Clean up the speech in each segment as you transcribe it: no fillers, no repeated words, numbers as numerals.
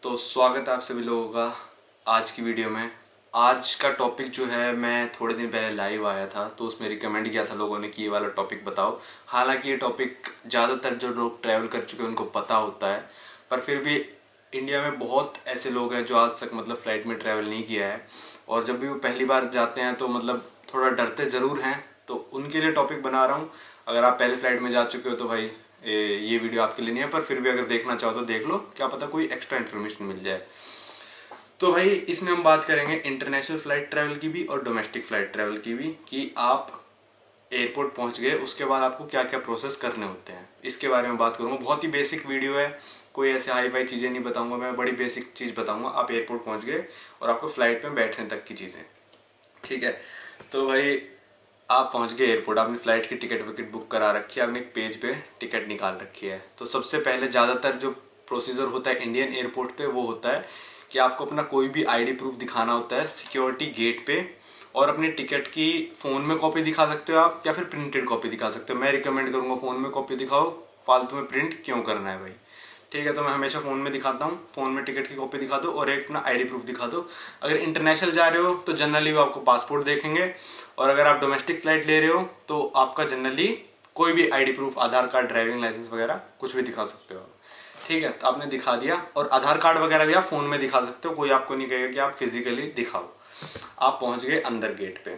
तो स्वागत है आप सभी लोगों का आज की वीडियो में। आज का टॉपिक जो है, मैं थोड़े दिन पहले लाइव आया था तो उसमें रिकमेंड किया था लोगों ने कि ये वाला टॉपिक बताओ। हालांकि ये टॉपिक ज़्यादातर जो लोग ट्रैवल कर चुके हैं उनको पता होता है, पर फिर भी इंडिया में बहुत ऐसे लोग हैं जो आज तक मतलब फ़्लाइट में ट्रैवल नहीं किया है, और जब भी वो पहली बार जाते हैं तो मतलब थोड़ा डरते ज़रूर हैं। तो उनके लिए टॉपिक बना रहा हूँ। अगर आप पहले फ्लाइट में जा चुके हो तो भाई ये वीडियो आपके लिए नहीं है, पर फिर भी अगर देखना चाहो तो देख लो, क्या पता कोई एक्स्ट्रा इन्फॉर्मेशन मिल जाए। तो भाई इसमें हम बात करेंगे इंटरनेशनल फ्लाइट ट्रैवल की भी और डोमेस्टिक फ्लाइट ट्रैवल की भी, कि आप एयरपोर्ट पहुंच गए उसके बाद आपको क्या क्या प्रोसेस करने होते हैं, इसके बारे में बात करूंगा। बहुत ही बेसिक वीडियो है, कोई ऐसे हाई फाई चीज़ें नहीं बताऊंगा, मैं बड़ी बेसिक चीज़ बताऊंगा। आप एयरपोर्ट पहुंच गए और आपको फ्लाइट में बैठने तक की चीज़ें, ठीक है। तो भाई आप पहुंच गए एयरपोर्ट, आपने फ्लाइट की टिकट विकेट बुक करा रखी है, आपने एक पेज पे टिकट निकाल रखी है। तो सबसे पहले ज़्यादातर जो प्रोसीजर होता है इंडियन एयरपोर्ट पे वो होता है कि आपको अपना कोई भी आईडी प्रूफ दिखाना होता है सिक्योरिटी गेट पे, और अपनी टिकट की फ़ोन में कॉपी दिखा सकते हो आप, या फिर प्रिंटेड कॉपी दिखा सकते हो। मैं रिकमेंड करूँगा फ़ोन में कॉपी दिखाओ, फालतू में प्रिंट क्यों करना है भाई, ठीक है। तो मैं हमेशा फ़ोन में दिखाता हूँ, फ़ोन में टिकट की कॉपी दिखा दो और एक अपना आईडी प्रूफ दिखा दो। अगर इंटरनेशनल जा रहे हो तो जनरली वो आपको पासपोर्ट देखेंगे, और अगर आप डोमेस्टिक फ्लाइट ले रहे हो तो आपका जनरली कोई भी आईडी प्रूफ, आधार कार्ड, ड्राइविंग लाइसेंस वगैरह कुछ भी दिखा सकते हो, ठीक है। तो आपने दिखा दिया, और आधार कार्ड वगैरह भी आप फ़ोन में दिखा सकते हो, कोई आपको नहीं कहेगा कि आप फिजिकली दिखाओ। आप पहुंच गए अंदर गेट पे।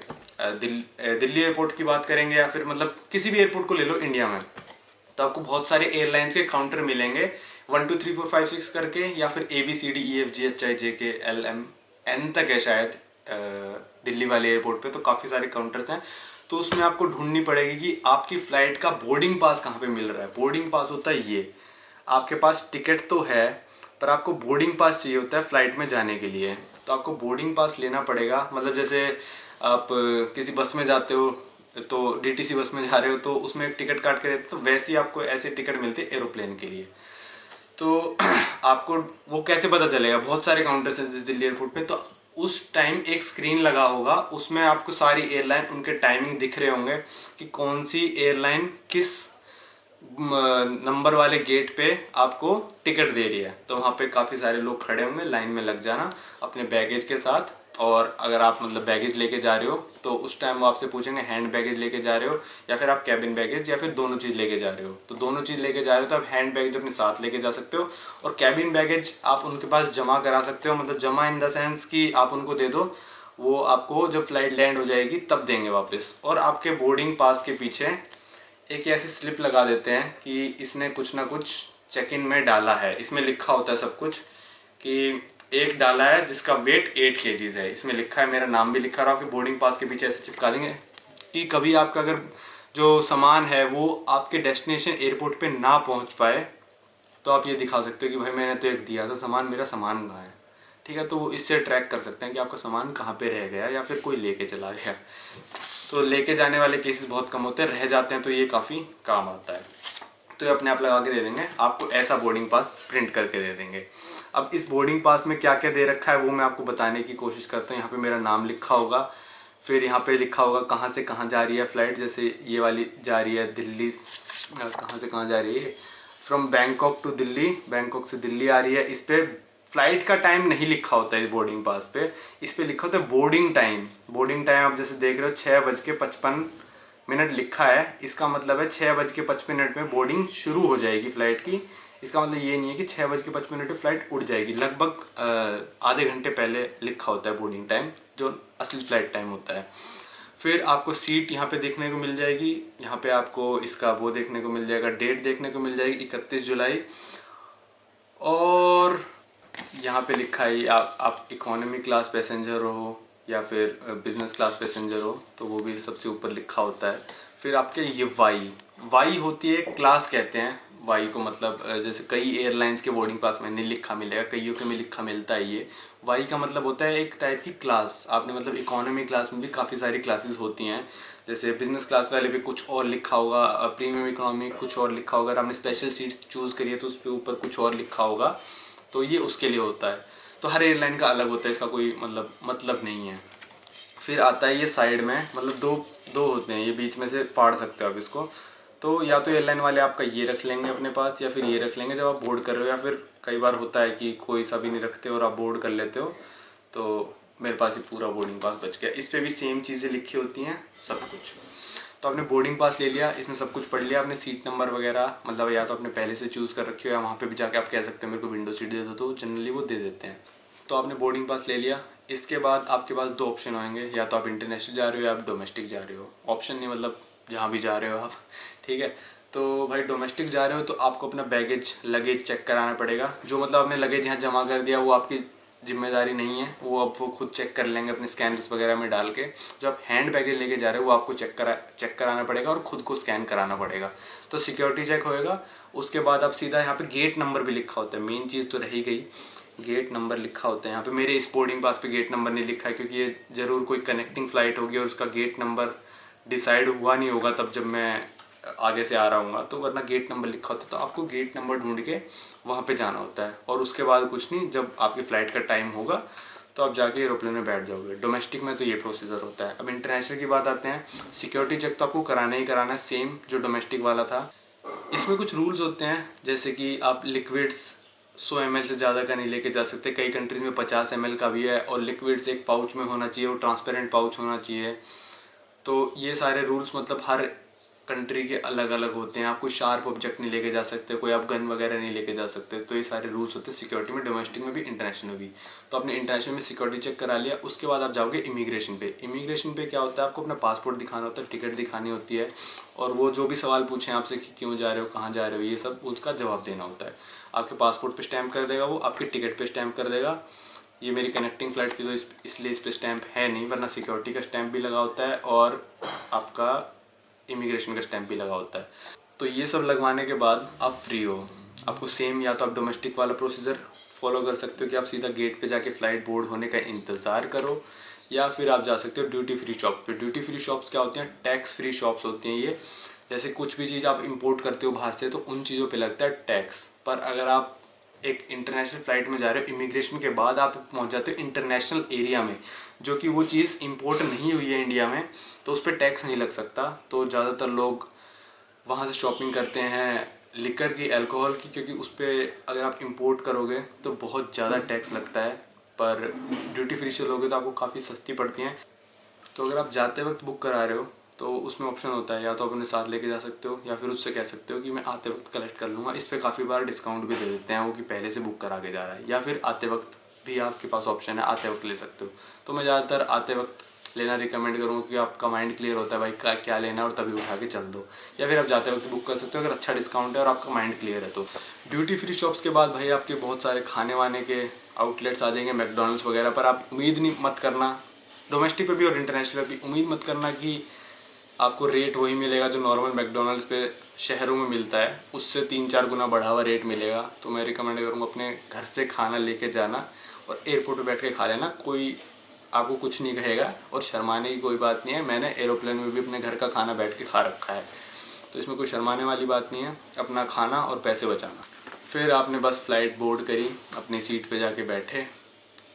दिल्ली एयरपोर्ट की बात करेंगे या फिर मतलब किसी भी एयरपोर्ट को ले लो इंडिया में, तो आपको बहुत सारे एयरलाइंस के काउंटर मिलेंगे 1 2 3 4 5 6 करके, या फिर ABCDEFGHIJKLMN तक है शायद। दिल्ली वाले एयरपोर्ट पे तो काफ़ी सारे काउंटर्स हैं। तो उसमें आपको ढूंढनी पड़ेगी कि आपकी फ़्लाइट का बोर्डिंग पास कहाँ पे मिल रहा है। बोर्डिंग पास होता है ये, आपके पास टिकट तो है पर आपको बोर्डिंग पास चाहिए होता है फ्लाइट में जाने के लिए। तो आपको बोर्डिंग पास लेना पड़ेगा। मतलब जैसे आप किसी बस में जाते हो तो DTC बस में जा रहे हो तो उसमें एक टिकट काट के देते, तो वैसे ही आपको ऐसे टिकट मिलते हैं एरोप्लेन के लिए। तो आपको वो कैसे पता चलेगा, बहुत सारे काउंटर्स हैं दिल्ली एयरपोर्ट पे, तो उस टाइम एक स्क्रीन लगा होगा, उसमें आपको सारी एयरलाइन उनके टाइमिंग दिख रहे होंगे कि कौन सी एयरलाइन किस नंबर वाले गेट पे आपको टिकट दे रही है। तो वहाँ पे काफ़ी सारे लोग खड़े होंगे, लाइन में लग जाना अपने बैगेज के साथ। और अगर आप मतलब बैगेज लेके जा रहे हो तो उस टाइम वो आपसे पूछेंगे हैंड बैगेज लेके जा रहे हो या फिर आप कैबिन बैगेज, या फिर दोनों चीज़ लेके जा रहे हो। तो दोनों चीज़ लेके जा रहे हो तो आप हैंड बैगेज अपने साथ लेके जा सकते हो, और कैबिन बैगेज आप उनके पास जमा करा सकते हो। मतलब जमा इन द सेंस कि आप उनको दे दो, वो आपको जब फ्लाइट लैंड हो जाएगी तब देंगे वापस। और आपके बोर्डिंग पास के पीछे एक ऐसी स्लिप लगा देते हैं कि इसने कुछ ना कुछ चेक इन में डाला है। इसमें लिखा होता है सब कुछ कि एक डाला है जिसका वेट 8 kgs है, इसमें लिखा है, मेरा नाम भी लिखा रहा कि बोर्डिंग पास के पीछे ऐसे चिपका देंगे कि कभी आपका अगर जो सामान है वो आपके डेस्टिनेशन एयरपोर्ट पे ना पहुंच पाए तो आप ये दिखा सकते हो कि भाई मैंने तो एक दिया था सामान, मेरा सामान कहाँ है, ठीक है। तो वो इससे ट्रैक कर सकते हैं कि आपका सामान कहाँ पे रह गया या फिर कोई लेके चला गया। तो लेके जाने वाले केसेस बहुत कम होते हैं, रह जाते हैं तो ये काफ़ी काम आता है। तो ये अपने आप लगा के दे देंगे आपको, ऐसा बोर्डिंग पास प्रिंट करके दे देंगे। अब इस बोर्डिंग पास में क्या क्या दे रखा है वो मैं आपको बताने की कोशिश करता हूँ। यहाँ पे मेरा नाम लिखा होगा, फिर यहाँ पे लिखा होगा कहाँ से कहाँ जा रही है फ़्लाइट। जैसे ये वाली जा रही है दिल्ली, कहाँ से कहाँ जा रही है, from Bangkok to Delhi, Bangkok से दिल्ली आ रही है। इस पर फ्लाइट का टाइम नहीं लिखा होता है इस बोर्डिंग पास पे, इस पे लिखा होता है बोर्डिंग टाइम। बोर्डिंग टाइम आप जैसे देख रहे हो 6:55 लिखा है, इसका मतलब है 6:55 में बोर्डिंग शुरू हो जाएगी फ्लाइट की। इसका मतलब ये नहीं है कि 6:55 पे फ्लाइट उड़ जाएगी, लगभग आधे घंटे पहले लिखा होता है बोर्डिंग टाइम, जो असली फ्लाइट टाइम होता है। फिर आपको सीट यहाँ पे देखने को मिल जाएगी, यहाँ पे आपको इसका वो देखने को मिल जाएगा, डेट देखने को मिल जाएगी 31 जुलाई। और यहाँ पे लिखा है आप इकोनॉमी क्लास पैसेंजर हो या फिर बिजनेस क्लास पैसेंजर हो, तो वो भी सबसे ऊपर लिखा होता है। फिर आपके ये वाई होती है, क्लास कहते हैं वाई को। मतलब जैसे कई एयरलाइंस के बोर्डिंग पास में नहीं लिखा मिलेगा, कईयों के में लिखा मिलता है ये। वाई का मतलब होता है एक टाइप की क्लास। आपने मतलब इकोनॉमी क्लास में भी काफ़ी सारी क्लासेस होती हैं, जैसे बिजनेस क्लास वाले भी कुछ और लिखा होगा, प्रीमियम इकोनॉमी कुछ और लिखा होगा, अगर आपने स्पेशल सीट्स चूज़ करी है तो उस पर ऊपर कुछ और लिखा होगा, तो ये उसके लिए होता है। तो हर एयरलाइन का अलग होता है, इसका कोई मतलब नहीं है। फिर आता है ये साइड में, मतलब दो दो होते हैं, ये बीच में से फाड़ सकते हो आप इसको। तो या तो एयरलाइन वाले आपका ये रख लेंगे अपने पास, या फिर ये रख लेंगे जब आप बोर्ड कर रहे हो, या फिर कई बार होता है कि कोई सा भी नहीं रखते और आप बोर्ड कर लेते हो। तो मेरे पास ही पूरा बोर्डिंग पास बच गया। इस पर भी सेम चीज़ें लिखी होती हैं सब कुछ। तो आपने बोर्डिंग पास ले लिया, इसमें सब कुछ पढ़ लिया आपने, सीट नंबर वगैरह मतलब या तो आपने पहले से चूज़ कर रखी हो, या वहाँ पे भी जाके आप कह सकते हो मेरे को विंडो सीट दे दो, तो जनरली वो दे देते हैं। तो आपने बोर्डिंग पास ले लिया। इसके बाद आपके पास 2 ऑप्शन होंगे, या तो आप इंटरनेशनल जा रहे हो या आप डोमेस्टिक जा रहे हो। ऑप्शन नहीं मतलब जहाँ भी जा रहे हो आप, ठीक है। तो भाई डोमेस्टिक जा रहे हो तो आपको अपना बैगेज लगेज चेक कराना पड़ेगा। जो मतलब आपने लगेज यहाँ जमा कर दिया वो आपकी जिम्मेदारी नहीं है, वो अब वो खुद चेक कर लेंगे अपने स्कैनर्स वगैरह में डाल के। जो आप हैंड बैगेज लेके जा रहे हो वो आपको चेक कराना पड़ेगा और खुद को स्कैन कराना पड़ेगा। तो सिक्योरिटी चेक होएगा। उसके बाद आप सीधा यहाँ पे गेट नंबर भी लिखा होता है, मेन चीज़ तो रही गई, गेट नंबर लिखा होता है यहाँ पे। मेरे इस बोर्डिंग पास पे गेट नंबर नहीं लिखा है, क्योंकि ये ज़रूर कोई कनेक्टिंग फ़्लाइट होगी और उसका गेट नंबर डिसाइड हुआ नहीं होगा तब जब मैं आगे से आ रहा हूँ, तो वरना गेट नंबर लिखा होता है। तो आपको गेट नंबर ढूंढ के वहाँ पे जाना होता है, और उसके बाद कुछ नहीं, जब आपकी फ़्लाइट का टाइम होगा तो आप जाके एरोप्लेन में बैठ जाओगे। डोमेस्टिक में तो ये प्रोसीजर होता है। अब इंटरनेशनल की बात आते हैं। सिक्योरिटी चेक तो आपको कराना ही कराना है, सेम जो डोमेस्टिक वाला था। इसमें कुछ रूल्स होते हैं, जैसे कि आप लिक्विड्स 100 ml से ज़्यादा का नहीं लेके जा सकते। कई कंट्रीज़ में 50 ml का भी है, और लिक्विड्स एक पाउच में होना चाहिए, वो ट्रांसपेरेंट पाउच होना चाहिए। तो ये सारे रूल्स मतलब हर कंट्री के अलग अलग होते हैं। आप कोई शार्प ऑब्जेक्ट नहीं लेके जा सकते, कोई आप गन वगैरह नहीं लेके जा सकते। तो ये सारे रूल्स होते हैं सिक्योरिटी में, डोमेस्टिक में भी इंटरनेशनल में भी। तो आपने इंटरनेशनल में सिक्योरिटी चेक करा लिया। उसके बाद आप जाओगे इमिग्रेशन पे। इमिग्रेशन पे क्या होता है, आपको अपना पासपोर्ट दिखाना होता है, टिकट दिखानी होती है, और वो जो भी सवाल पूछें आपसे कि क्यों जा रहे हो, कहाँ जा रहे हो, ये सब उसका जवाब देना होता है। आपके पासपोर्ट पर स्टैम्प कर देगा वो, आपके टिकट पर स्टैम्प कर देगा। ये मेरी कनेक्टिंग फ़्लाइट थी तो इसलिए इस पर स्टैम्प है नहीं, वरना सिक्योरिटी का स्टैम्प भी लगा होता है और आपका इमिग्रेशन का स्टैम्प भी लगा होता है। तो ये सब लगवाने के बाद आप फ्री हो। आपको सेम या तो आप डोमेस्टिक वाला प्रोसीजर फॉलो कर सकते हो कि आप सीधा गेट पे जाके फ़्लाइट बोर्ड होने का इंतज़ार करो, या फिर आप जा सकते हो ड्यूटी फ्री शॉप पे। ड्यूटी फ्री शॉप्स क्या होती हैं, टैक्स फ्री शॉप्स होती हैं ये। जैसे कुछ भी चीज़ आप इंपोर्ट करते हो बाहर से तो उन चीज़ों पे लगता है टैक्स। पर अगर आप एक इंटरनेशनल फ़्लाइट में जा रहे हो, इमिग्रेशन के बाद आप पहुंच जाते हो इंटरनेशनल एरिया में, जो कि वो चीज़ इंपोर्ट नहीं हुई है इंडिया में, तो उस पर टैक्स नहीं लग सकता। तो ज़्यादातर लोग वहाँ से शॉपिंग करते हैं लिकर की, अल्कोहल की, क्योंकि उस पर अगर आप इंपोर्ट करोगे तो बहुत ज़्यादा टैक्स लगता है। पर ड्यूटी फ्री से लोगे तो आपको काफ़ी सस्ती पड़ती हैं। तो अगर आप जाते वक्त बुक करा रहे हो तो उसमें ऑप्शन होता है, या तो आप अपने साथ लेके जा सकते हो, या फिर उससे कह सकते हो कि मैं आते वक्त कलेक्ट कर लूँगा। इस पर काफ़ी बार डिस्काउंट भी दे देते हैं वो, कि पहले से बुक करा के जा रहा है, या फिर आते वक्त भी आपके पास ऑप्शन है, आते वक्त ले सकते हो। तो मैं ज़्यादातर आते वक्त लेना रिकमेंड करूँगा, क्योंकि आपका माइंड क्लियर होता है भाई क्या लेना है, और तभी उठा के चल दो। या फिर आप जाते वक्त बुक कर सकते हो अगर अच्छा डिस्काउंट है और आपका माइंड क्लियर है तो। ड्यूटी फ्री शॉप्स के बाद भाई आपके बहुत सारे खाने वाने के आउटलेट्स आ जाएंगे, मैकडोनल्ड्स वगैरह। पर आप उम्मीद नहीं मत करना, डोमेस्टिक पे भी और इंटरनेशनल पे भी उम्मीद मत करना कि आपको रेट वही मिलेगा जो नॉर्मल मैकडोनल्ड्स पे शहरों में मिलता है, उससे 3-4 गुना बढ़ा हुआ रेट मिलेगा। तो मैं रिकमेंड करूँगा अपने घर से खाना लेके जाना और एयरपोर्ट पे बैठ के खा लेना। कोई आपको कुछ नहीं कहेगा और शर्माने की कोई बात नहीं है। मैंने एरोप्लेन में भी अपने घर का खाना बैठ के खा रखा है, तो इसमें कोई शर्माने वाली बात नहीं है। अपना खाना और पैसे बचाना। फिर आपने बस फ़्लाइट बोर्ड करी, अपनी सीट पे जाके बैठे,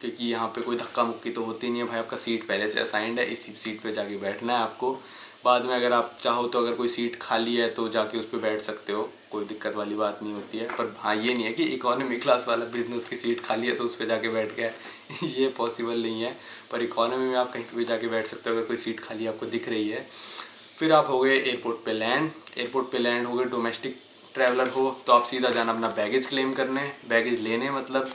क्योंकि यहाँ पे कोई धक्का मुक्की तो होती नहीं है भाई, आपका सीट पहले से असाइंड है, इसी सीट पे जाके बैठना है आपको। बाद में अगर आप चाहो तो अगर कोई सीट खाली है तो जाके उस पर बैठ सकते हो, कोई दिक्कत वाली बात नहीं होती है। पर हाँ ये नहीं है कि इकोनॉमी क्लास वाला बिजनेस की सीट खाली है तो उस पर जाके बैठ गया ये पॉसिबल नहीं है। पर इकोनॉमी में आप कहीं पर भी जाके बैठ सकते हो अगर कोई सीट खाली आपको दिख रही है। फिर आप हो गए एयरपोर्ट पे लैंड। एयरपोर्ट पे लैंड हो गए, डोमेस्टिक ट्रैवलर हो तो आप सीधा जाना अपना बैगेज क्लेम करने, बैगेज लेने, मतलब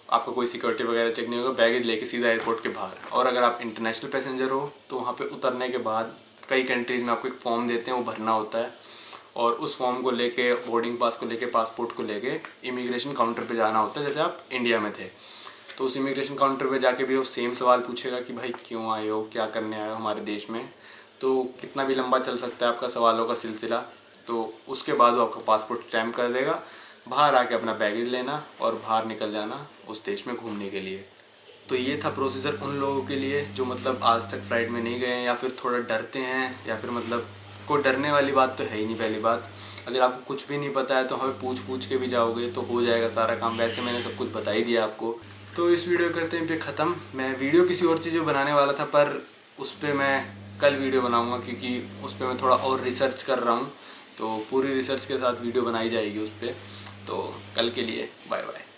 आपको कोई सिक्योरिटी वगैरह चेक नहीं होगा, बैगेज लेके सीधा एयरपोर्ट के बाहर। और अगर आप इंटरनेशनल पैसेंजर हो तो वहाँ पे उतरने के बाद कई कंट्रीज़ में आपको एक फॉर्म देते हैं, वो भरना होता है, और उस फॉर्म को लेके, बोर्डिंग पास को लेके, पासपोर्ट को लेके इमिग्रेशन काउंटर पे जाना होता है, जैसे आप इंडिया में थे। तो उस इमिग्रेशन काउंटर पे जाके भी वो सेम सवाल पूछेगा कि भाई क्यों आए हो, क्या करने आए हो हमारे देश में। तो कितना भी लंबा चल सकता है आपका सवालों का सिलसिला। तो उसके बाद वो आपका पासपोर्ट स्टैम्प कर देगा, बाहर आके अपना बैगेज लेना और बाहर निकल जाना उस देश में घूमने के लिए। तो ये था प्रोसीजर उन लोगों के लिए जो मतलब आज तक फ़्लाइट में नहीं गए हैं, या फिर थोड़ा डरते हैं, या फिर मतलब कोई डरने वाली बात तो है ही नहीं। पहली बात, अगर आपको कुछ भी नहीं पता है तो हमें पूछ के भी जाओगे तो हो जाएगा सारा काम। वैसे मैंने सब कुछ बता ही दिया आपको। तो इस वीडियो करते हैं पे ख़त्म। मैं वीडियो किसी और चीज़ बनाने वाला था, पर उस पर मैं कल वीडियो बनाऊँगा, क्योंकि उस पर मैं थोड़ा और रिसर्च कर रहा हूँ तो पूरी रिसर्च के साथ वीडियो बनाई जाएगी उस पर। तो कल के लिए बाय बाय।